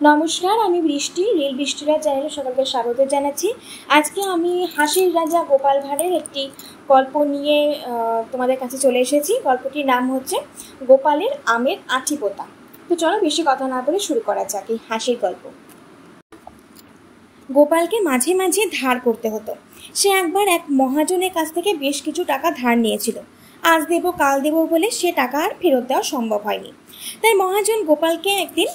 নমস্কার, আমি বৃষ্টি, রিল বৃষ্টিরা চ্যানেলে সকলকে স্বাগত জানাচ্ছি। আজকে আমি হাসির রাজা গোপাল ভাঁড়ের একটি গল্প নিয়ে তোমাদের কাছে চলে এসেছি। গল্পটির নাম হচ্ছে গোপালের আমের আঁটি পোতা। তো চলো বেশি কথা না বলে শুরু করা যাক এই হাসির গল্প। গোপালকে মাঝে মাঝে ধার করতে হতো। সে একবার এক মহাজনের কাছ থেকে বেশ কিছু টাকা ধার নিয়েছিল। আজ দেব কাল দেব বলে সে টাকা আর ফেরত দেওয়া সম্ভব হয়নি। তাই মহাজন গোপালকে একদিন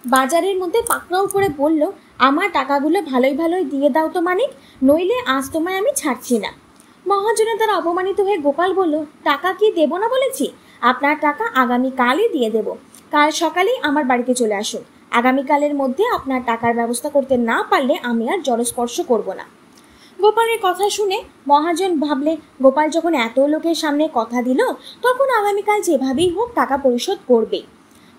বাজারের মধ্যে পাকড়াও করে বলল, আমার টাকাগুলো ভালোই ভালোই দিয়ে দাও তো মানিক, নইলে আজ তোমায় আমি ছাড়ছি না। মহাজনে তারা অপমানিত হয়ে গোপাল বলল, টাকা কি দেব না বলেছি? আপনার টাকা আগামীকালই দিয়ে দেব। কাল সকালেই আমার বাড়িতে চলে আসুন। আগামীকালের মধ্যে আপনার টাকার ব্যবস্থা করতে না পারলে আমি আর জলস্পর্শ করব না। গোপালের কথা শুনে মহাজন ভাবলে, গোপাল যখন এত লোকের সামনে কথা দিল, তখন আগামীকাল যেভাবেই হোক টাকা পরিশোধ করবে।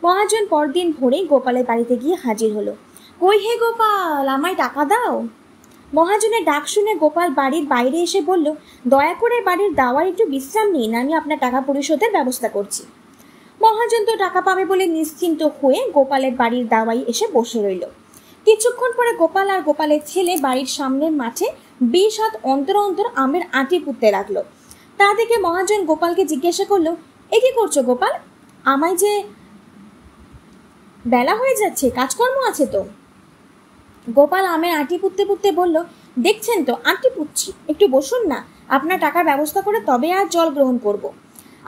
মহাজন পরদিন ভোরেই গোপালের বাড়িতে গিয়ে হাজির হলো। কই হে গোপাল, আমায় টাকা দাও। মহাজনের ডাক শুনে গোপাল বাড়ির বাইরে এসে বলল, দয়া করে বাড়ির দাওয়ায় একটু বিশ্রাম নিন, আমি আপনার টাকা পরিশোধের ব্যবস্থা করছি। মহাজন তো টাকা পাবে বলে নিশ্চিন্ত হয়ে গোপালের বাড়ির দাওয়ায় এসে বসে রইল। কিছুক্ষণ পরে গোপাল আর গোপালের ছেলে বাড়ির সামনের মাঠে 20 হাত অন্তর অন্তর আমের আঁটি পুঁততে লাগলো। তা দেখে মহাজন গোপালকে জিজ্ঞাসা করলো, এ কি করছো গোপাল? আমায় যে বেলা হয়ে যাচ্ছে, কাজকর্ম আছে তো। গোপাল আমের আঁটি পুঁততে পুঁততে বলল, দেখছেন তো আঁটি পুঁতছি, একটু বসুন না, আপনার টাকার ব্যবস্থা করে তবে আর জল গ্রহণ করব।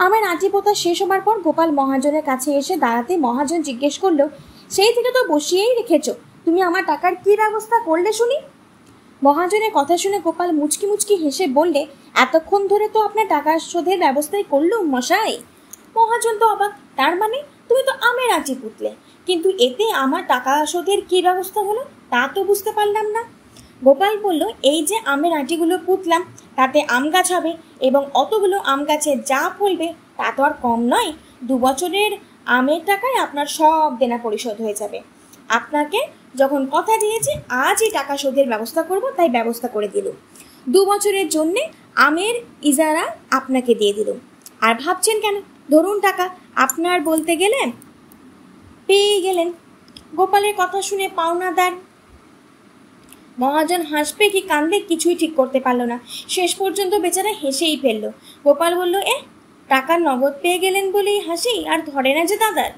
আমের আঁটি পোতা শেষ হবার পর গোপাল মহাজনের কাছে এসে দাঁড়াতে মহাজন জিজ্ঞেস করলো, সেই থেকে তো বসিয়েই রেখেছ, তুমি আমার টাকার কি ব্যবস্থা করলে শুনি? মহাজনের কথা শুনে গোপাল মুচকি মুচকি হেসে বললে, এতক্ষণ ধরে তো আপনার টাকা শোধের ব্যবস্থাই করলুম মশাই। মহাজন তো অবাক, তার মানে তুমি তো আমের আঁটি পুঁতলে, কিন্তু এতে আমার টাকা শোধের কি ব্যবস্থা হলো তা তো বুঝতে পারলাম না। গোপাল বলল, এই যে আমের আঁটিগুলো পুঁতলাম, তাতে আম গাছ হবে এবং অতগুলো আম গাছে যা ফলবে তা তো আর কম নয়। 2 বছরের আমের টাকায় আপনার সব দেনা পরিশোধ হয়ে যাবে। আপনাকে যখন কথা দিয়েছি আজই টাকা শোধের ব্যবস্থা করব, তাই ব্যবস্থা করে দিলুম। 2 বছরের জন্যে আমের ইজারা আপনাকে দিয়ে দিলুম। আর ভাবছেন কেন? ধরুন টাকা, আপনার বলতে গেলে পেয়ে গেলেন। গোপালের কথা শুনে পাওনাদার মহাজন হাসবে কি কান্দবে কিছুই ঠিক করতে পারলো না। শেষ পর্যন্ত বেচারা হেসেই ফেললো। গোপাল বলল, টাকা নগদ পেয়ে গেলেন বলেই হাসি, আর ধরে না যে দাদার।